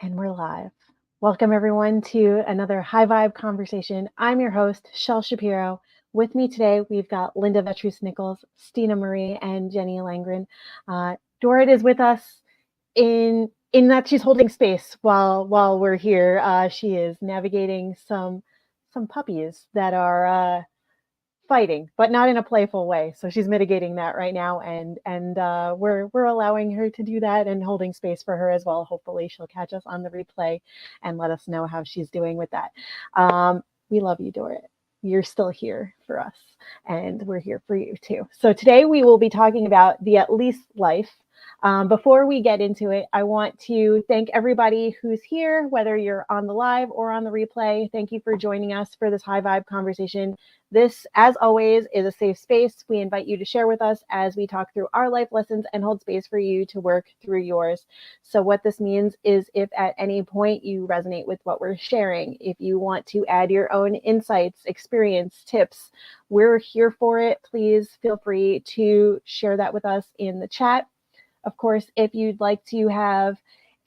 And we're live. Welcome, everyone, to another high vibe conversation. I'm your host, Shelle Shapiro. With me today, we've got Linda Vettrus-Nichols, Stina Marie, and Jenny Landgren. Dorrit is with us in that she's holding space while we're here. She is navigating some puppies that are fighting, but not in a playful way. So she's mitigating that right now, and we're allowing her to do that and holding space for her as well. Hopefully, she'll catch us on the replay and let us know how she's doing with that. We love you, Dorrit. You're still here for us, and we're here for you too. So today we will be talking about the at least life. Before we get into it, I want to thank everybody who's here, whether you're on the live or on the replay. Thank you for joining us for this high vibe conversation. This, as always, is a safe space. We invite you to share with us as we talk through our life lessons and hold space for you to work through yours. So what this means is if at any point you resonate with what we're sharing, if you want to add your own insights, experience, tips, we're here for it. Please feel free to share that with us in the chat. Of course, if you'd like to have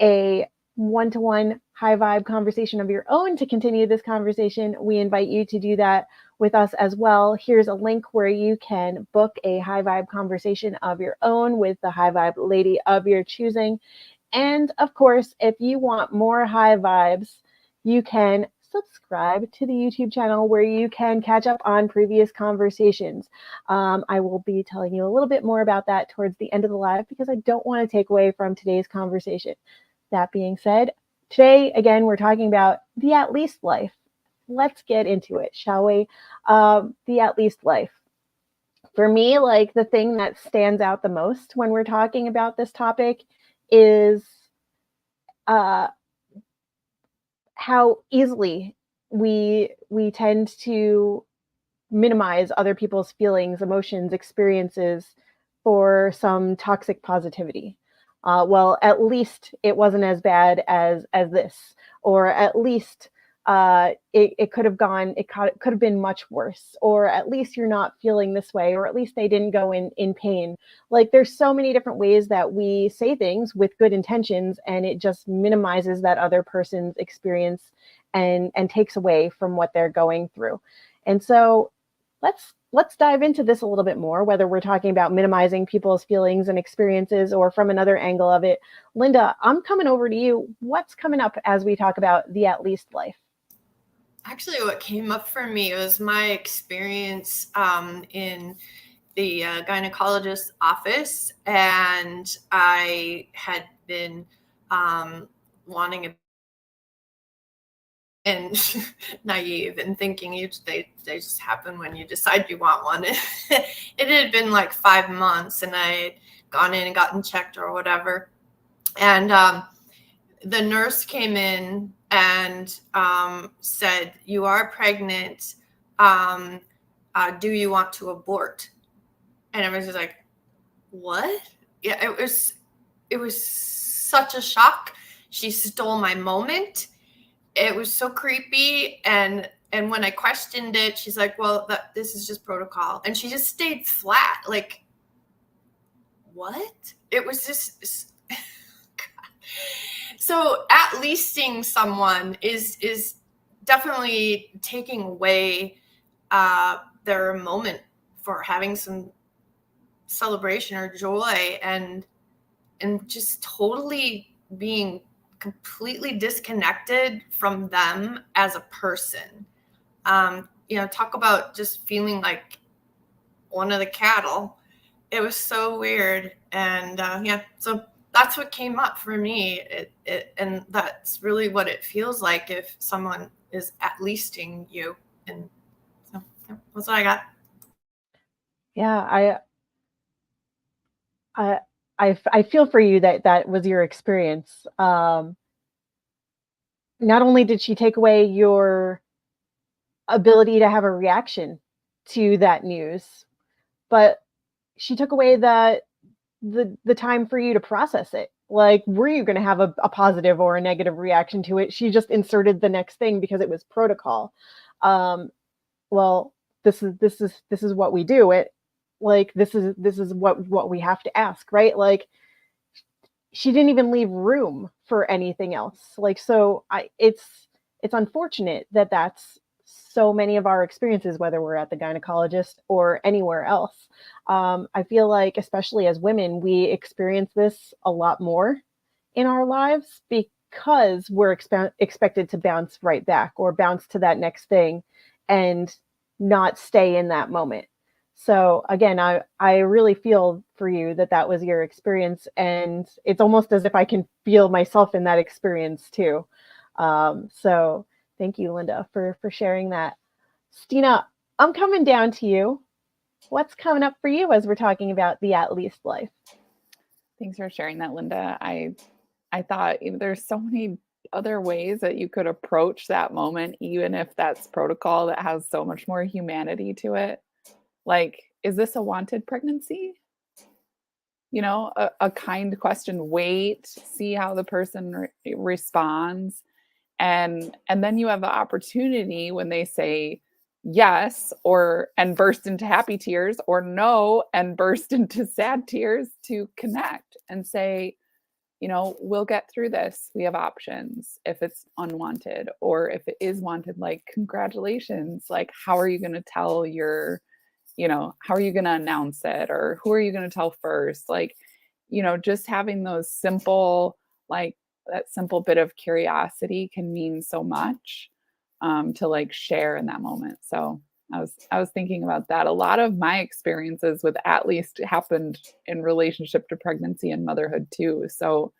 a one-to-one high vibe conversation of your own to continue this conversation, we invite you to do that with us as well. Here's a link where you can book a high vibe conversation of your own with the high vibe lady of your choosing. And of course, if you want more high vibes, you can subscribe to the YouTube channel where you can catch up on previous conversations. I will be telling you a little bit more about that towards the end of the live because I don't want to take away from today's conversation. That being said, today, again, we're talking about the at least life. Let's get into it, shall we? The at least life. For me, like the thing that stands out the most when we're talking about this topic is how easily we tend to minimize other people's feelings, emotions, experiences for some toxic positivity. Well, at least it wasn't as bad as this, or at least it could have gone, it could have been much worse, or at least you're not feeling this way, or at least they didn't go in pain. Like there's so many different ways that we say things with good intentions, and it just minimizes that other person's experience and takes away from what they're going through. And so let's dive into this a little bit more, whether we're talking about minimizing people's feelings and experiences or from another angle of it. Linda, I'm coming over to you. What's coming up as we talk about the at least life? Actually, what came up for me was my experience in the gynecologist's office, and I had been wanting a and naive and thinking they just happen when you decide you want one. It had been like 5 months, and I had gone in and gotten checked or whatever, and the nurse came in and said, "You are pregnant. Do you want to abort?" And I was just like, "What?" Yeah, it was such a shock. She stole my moment. It was so creepy, and when I questioned it, she's like, "Well, this is just protocol," and she just stayed flat. Like, what? It was just. So at leasting someone is definitely taking away their moment for having some celebration or joy, and just totally being completely disconnected from them as a person. Talk about just feeling like one of the cattle. It was so weird, and so that's what came up for me. And that's really what it feels like if someone is at leasting you. And so that's what I got. Yeah, I feel for you that was your experience. Not only did she take away your ability to have a reaction to that news, but she took away the time for you to process it. Like, were you going to have a positive or a negative reaction to it? She just inserted the next thing because it was protocol. Well, this is what we do. It like this is what we have to ask, right? Like, she didn't even leave room for anything else. Like, so it's unfortunate that that's so many of our experiences, whether we're at the gynecologist or anywhere else. I feel like, especially as women, we experience this a lot more in our lives because we're expected to bounce right back or bounce to that next thing and not stay in that moment. So again, I really feel for you that that was your experience, and it's almost as if I can feel myself in that experience too. So thank you, Linda, for sharing that. Stina, I'm coming down to you. What's coming up for you as we're talking about the at least life? Thanks for sharing that, Linda. I thought there's so many other ways that you could approach that moment, even if that's protocol that has so much more humanity to it. Like, is this a wanted pregnancy? A kind question. Wait, see how the person responds, and then you have the opportunity when they say yes or and burst into happy tears, or no and burst into sad tears, to connect and say, we'll get through this. We have options if it's unwanted, or if it is wanted, like, congratulations. Like, how are you going to tell how are you going to announce it? Or who are you going to tell first? Like, just having those simple, like that simple bit of curiosity can mean so much, to like share in that moment. So I was thinking about that. A lot of my experiences with at least happened in relationship to pregnancy and motherhood too. So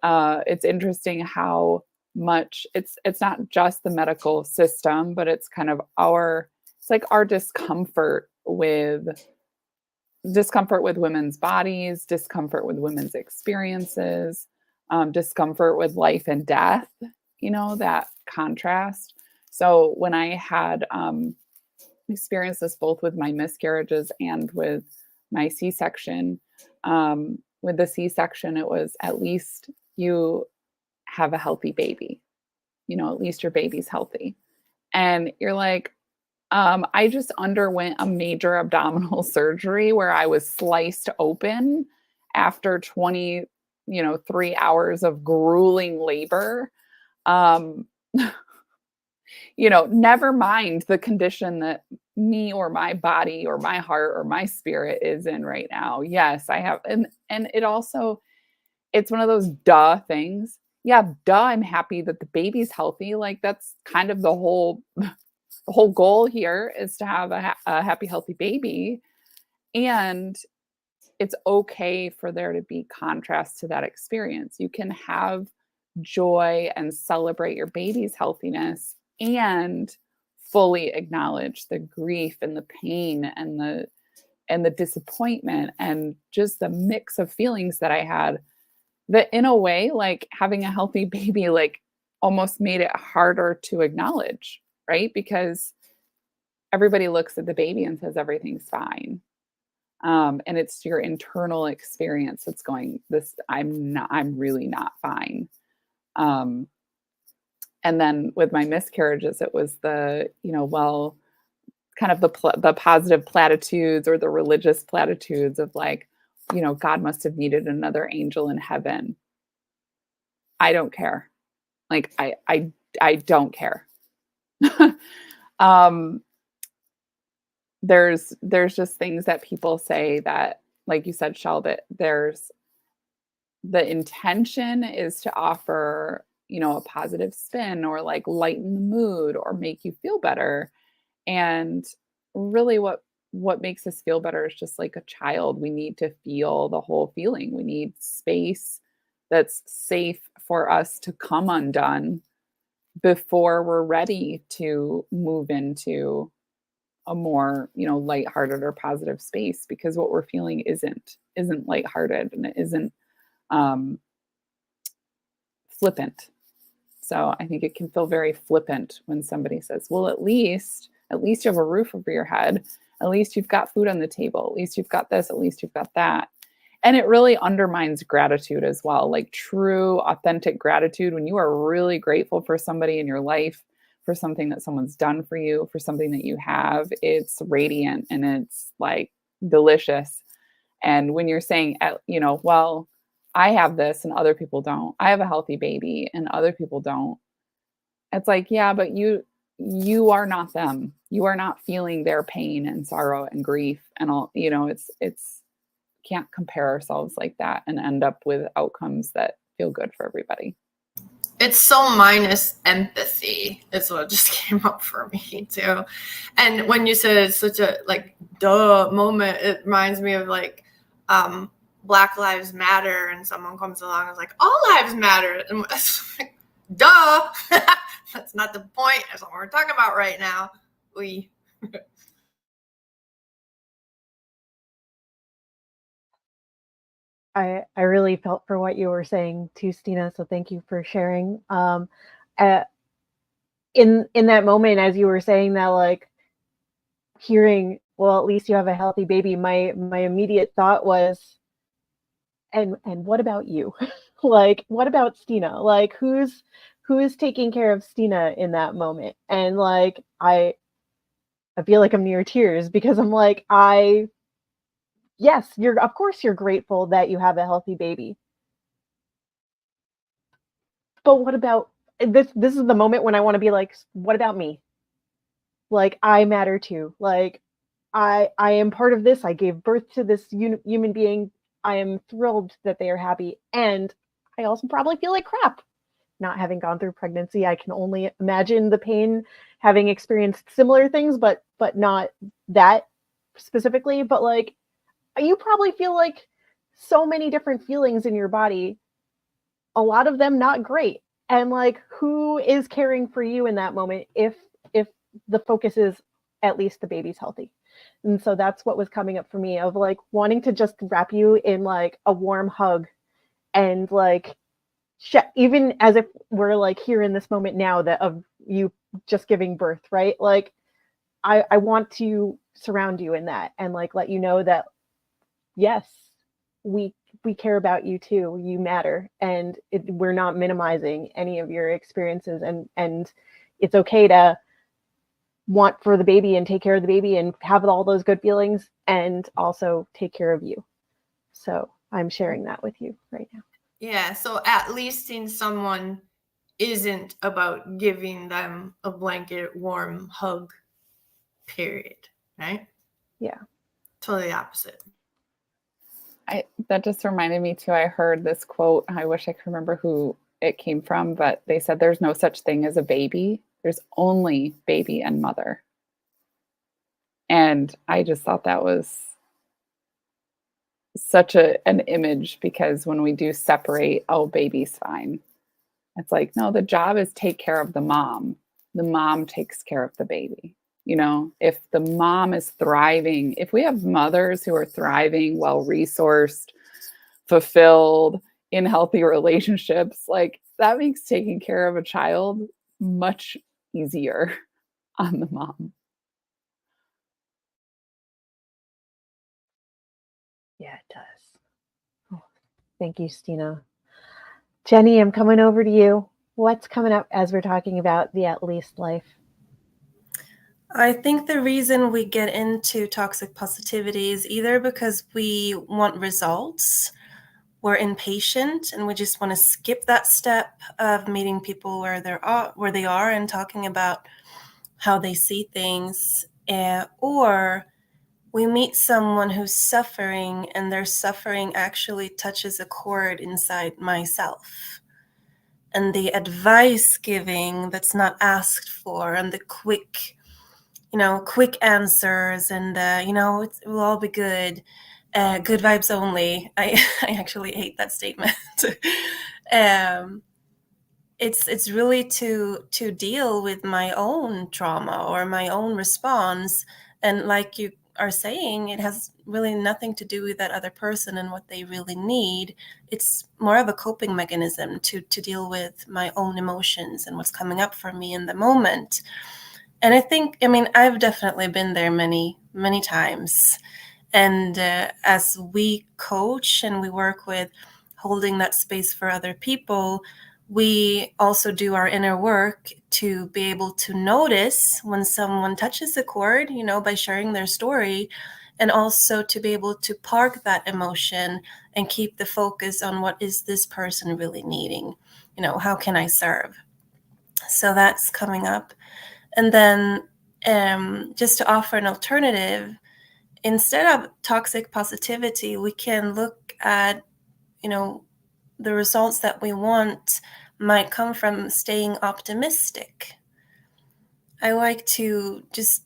it's interesting how much it's not just the medical system, but it's kind of our discomfort with women's bodies, discomfort with women's experiences, discomfort with life and death, that contrast. So when I had experienced this both with my miscarriages and with my C-section, with the C-section, it was, at least you have a healthy baby, at least your baby's healthy. And you're like, I just underwent a major abdominal surgery where I was sliced open after 3 hours of grueling labor. Never mind the condition that me or my body or my heart or my spirit is in right now. Yes, I have. And it also, it's one of those duh things. Yeah, duh, I'm happy that the baby's healthy. Like, that's kind of the whole goal here, is to have a happy, healthy baby. And it's okay for there to be contrast to that experience. You can have joy and celebrate your baby's healthiness and fully acknowledge the grief and the pain and the disappointment and just the mix of feelings that I had, that in a way, like, having a healthy baby, like, almost made it harder to acknowledge, right? Because everybody looks at the baby and says everything's fine. And it's your internal experience that's going, I'm really not fine. And then with my miscarriages, it was the, kind of the positive platitudes or the religious platitudes of, like, God must have needed another angel in heaven. I don't care. Like, I don't care. There's just things that people say that, like you said, Shell, that there's the intention is to offer, a positive spin, or like lighten the mood or make you feel better. And really what makes us feel better is just like a child. We need to feel the whole feeling. We need space that's safe for us to come undone before we're ready to move into a more, lighthearted or positive space, because what we're feeling isn't lighthearted, and it isn't flippant. So I think it can feel very flippant when somebody says, well, at least you have a roof over your head. At least you've got food on the table. At least you've got this. At least you've got that. And it really undermines gratitude as well. Like, true, authentic gratitude, when you are really grateful for somebody in your life, for something that someone's done for you, for something that you have, it's radiant and it's like delicious. And when you're saying, well, I have this and other people don't. I have a healthy baby and other people don't. It's like, yeah, but you are not them. You are not feeling their pain and sorrow and grief and all, it's can't compare ourselves like that and end up with outcomes that feel good for everybody. It's so minus empathy is what just came up for me too. And when you said it's such a like duh moment, it reminds me of like Black Lives Matter, and someone comes along and is like, all lives matter. And it's like, duh. That's not the point. That's what we're talking about right now. I really felt for what you were saying too, Stina. So thank you for sharing. In that moment, as you were saying that, like hearing, well, at least you have a healthy baby. My immediate thought was, and what about you? Like, what about Stina? Like, who is taking care of Stina in that moment? And like, I feel like I'm near tears because I'm like, yes, of course you're grateful that you have a healthy baby. But what about this is the moment when I want to be like, what about me? Like, I matter too. Like, I am part of this. I gave birth to this human being. I am thrilled that they are happy, and I also probably feel like crap not having gone through pregnancy. I can only imagine the pain having experienced similar things, but not that specifically. But like, you probably feel like so many different feelings in your body, a lot of them not great. And like, who is caring for you in that moment if the focus is at least the baby's healthy? And so that's what was coming up for me, of like wanting to just wrap you in like a warm hug, and like even as if we're like here in this moment now that of you just giving birth, right? Like, I want to surround you in that and like let you know that yes, we care about you too. You matter, and we're not minimizing any of your experiences, and it's okay to want for the baby and take care of the baby and have all those good feelings and also take care of you. So I'm sharing that with you right now. Yeah, so at least seeing someone isn't about giving them a blanket warm hug, period, right? Yeah. Totally opposite. That just reminded me too. I heard this quote. I wish I could remember who it came from, but they said there's no such thing as a baby. There's only baby and mother. And I just thought that was such an image, because when we do separate, oh, baby's fine. It's like, no, the job is take care of the mom. The mom takes care of the baby. If the mom is thriving, if we have mothers who are thriving, well-resourced, fulfilled, in healthy relationships, like that makes taking care of a child much easier on the mom. Yeah, it does. Oh, thank you, Stina. Jenny, I'm coming over to you. What's coming up as we're talking about the at least life? I think the reason we get into toxic positivity is either because we want results, we're impatient, and we just want to skip that step of meeting people where they are and talking about how they see things, or we meet someone who's suffering, and their suffering actually touches a chord inside myself. And the advice giving that's not asked for, and the quick answers, and it will all be good, good vibes only. I actually hate that statement. It's really to deal with my own trauma or my own response, and like you are saying, it has really nothing to do with that other person and what they really need. It's more of a coping mechanism to deal with my own emotions and what's coming up for me in the moment. And I've definitely been there many, many times. And as we coach and we work with holding that space for other people, we also do our inner work to be able to notice when someone touches a chord, by sharing their story, and also to be able to park that emotion and keep the focus on what is this person really needing? How can I serve? So that's coming up. And then just to offer an alternative, instead of toxic positivity, we can look at, the results that we want might come from staying optimistic. I like to just,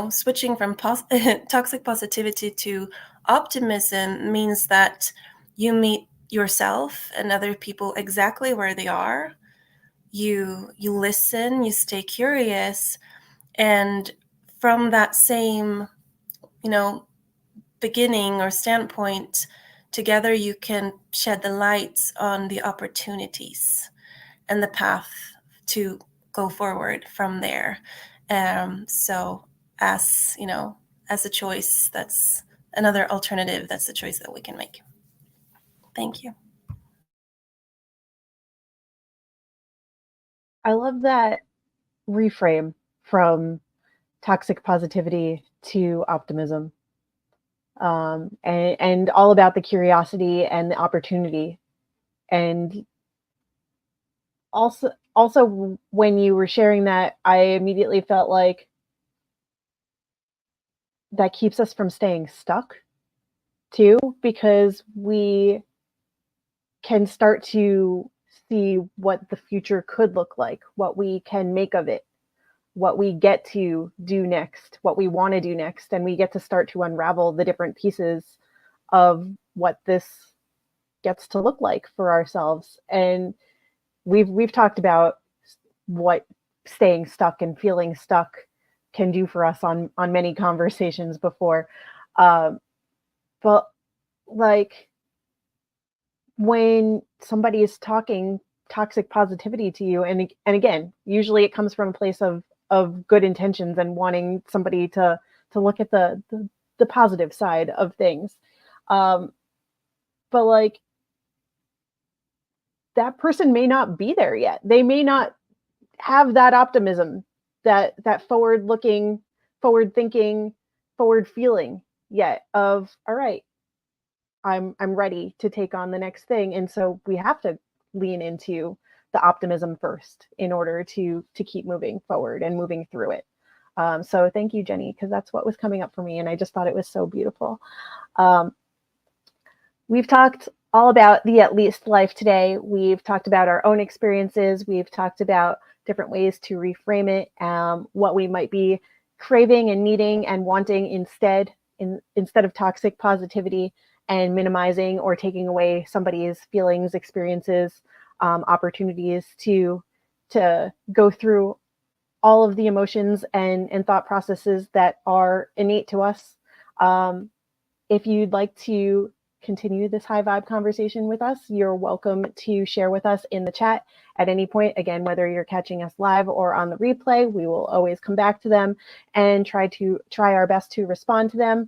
switching from toxic positivity to optimism means that you meet yourself and other people exactly where they are. You listen, you stay curious, and from that same, beginning or standpoint, together you can shed the lights on the opportunities and the path to go forward from there. So as a choice, that's another alternative. That's the choice that we can make. Thank you. I love that reframe from toxic positivity to optimism, and all about the curiosity and the opportunity. And also when you were sharing that, I immediately felt like that keeps us from staying stuck too, because we can start to see what the future could look like, what we can make of it, what we get to do next, what we want to do next, and we get to start to unravel the different pieces of what this gets to look like for ourselves. And we've talked about what staying stuck and feeling stuck can do for us on many conversations before, but like when somebody is talking toxic positivity to you, and again, usually it comes from a place of good intentions and wanting somebody to look at the positive side of things, but like that person may not be there yet. They may not have that optimism, that forward looking, forward thinking, forward feeling yet of, all right, I'm ready to take on the next thing. And so we have to lean into the optimism first in order to keep moving forward and moving through it. So thank you, Jenny, because that's what was coming up for me. And I just thought it was so beautiful. We've talked all about the at least life today. We've talked about our own experiences. We've talked about different ways to reframe it, what we might be craving and needing and wanting instead of toxic positivity, and minimizing or taking away somebody's feelings, experiences, opportunities to go through all of the emotions and thought processes that are innate to us. If you'd like to continue this high vibe conversation with us, you're welcome to share with us in the chat at any point. Again, whether you're catching us live or on the replay, we will always come back to them and try our best to respond to them.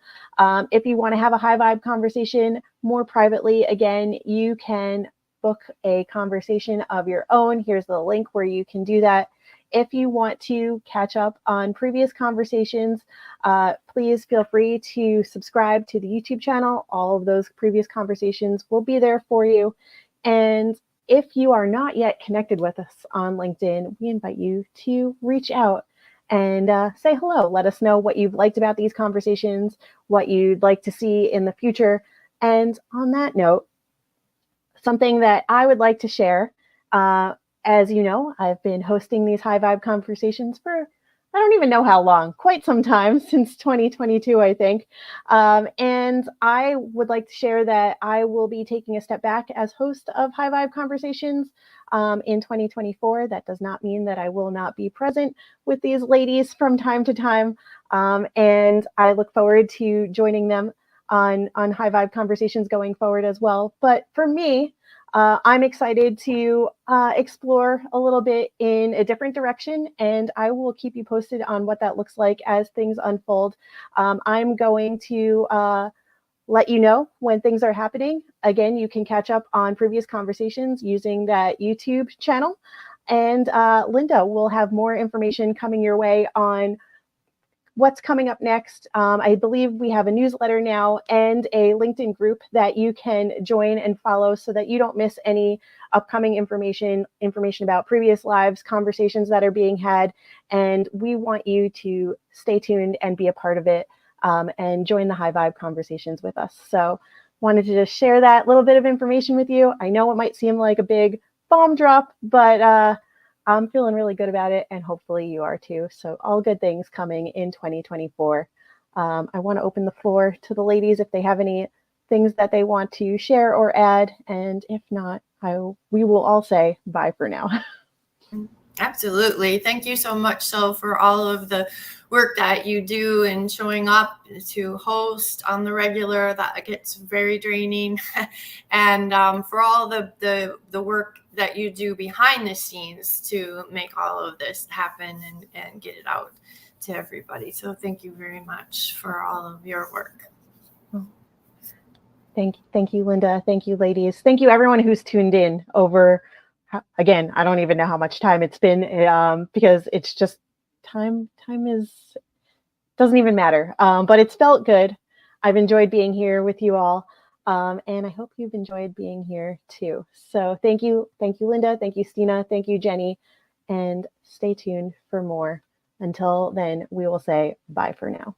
If you want to have a high vibe conversation more privately, again, you can book a conversation of your own. Here's the link where you can do that. If you want to catch up on previous conversations, please feel free to subscribe to the YouTube channel. All of those previous conversations will be there for you. And if you are not yet connected with us on LinkedIn, we invite you to reach out and say hello. Let us know what you've liked about these conversations, what you'd like to see in the future. And on that note, something that I would like to share, as you know, I've been hosting these high vibe conversations for, I don't even know how long, quite some time, since 2022, I think. And I would like to share that I will be taking a step back as host of high vibe conversations in 2024. That does not mean that I will not be present with these ladies from time to time. And I look forward to joining them on high vibe conversations going forward as well. But for me, I'm excited to explore a little bit in a different direction, and I will keep you posted on what that looks like as things unfold. I'm going to let you know when things are happening. Again, you can catch up on previous conversations using that YouTube channel. And Linda will have more information coming your way on what's coming up next, I believe we have a newsletter now and a LinkedIn group that you can join and follow so that you don't miss any upcoming information about previous lives, conversations that are being had. And we want you to stay tuned and be a part of it, and join the high vibe conversations with us. So wanted to just share that little bit of information with you. I know it might seem like a big bomb drop, but I'm feeling really good about it, and hopefully you are too. So all good things coming in 2024. I want to open the floor to the ladies if they have any things that they want to share or add, and if not, we will all say bye for now. Absolutely. Thank you so much, Shelle, for all of the work that you do and showing up to host on the regular. That gets very draining. And for all the work that you do behind the scenes to make all of this happen and get it out to everybody. So thank you very much for all of your work. Thank you, Linda. Thank you, ladies. Thank you, everyone who's tuned in over. Again, I don't even know how much time it's been, because it's just time doesn't even matter. But it's felt good. I've enjoyed being here with you all. And I hope you've enjoyed being here too. So thank you, Linda. Thank you, Stina. Thank you, Jenny. And stay tuned for more. Until then, we will say bye for now.